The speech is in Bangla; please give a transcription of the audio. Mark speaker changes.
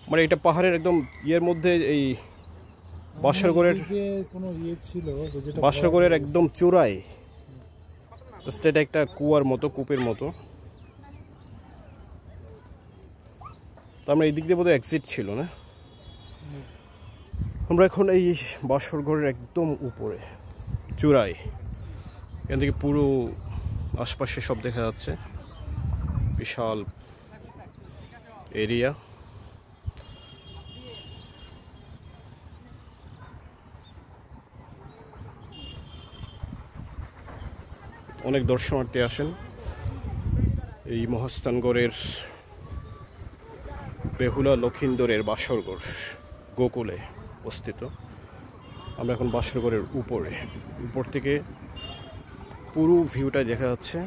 Speaker 1: মানে এটা পাহাড়ের একদম ইয়ের মধ্যে, এই বাসরগড়ের বাসরগড়ের একদম চূড়ায় এটা একটা কুয়ার মতো, কূপের মতো। তো আমরা এই দিক দিয়ে বোধহয় এক্সিট ছিল না। আমরা এখন এই বাসরগড়ের একদম উপরে চূড়ায়, এখান থেকে পুরো আশপাশে সব দেখা যাচ্ছে, বিশাল এরিয়া। অনেক দর্শনার্থী আসেন এই মহাস্থানগড়ের বেহুলা লক্ষিন্দরের বাসরগড় গোকুলে অবস্থিত। আমরা এখন বাসরগড়ের উপরে, উপর থেকে পুরো ভিউটা দেখা যাচ্ছে।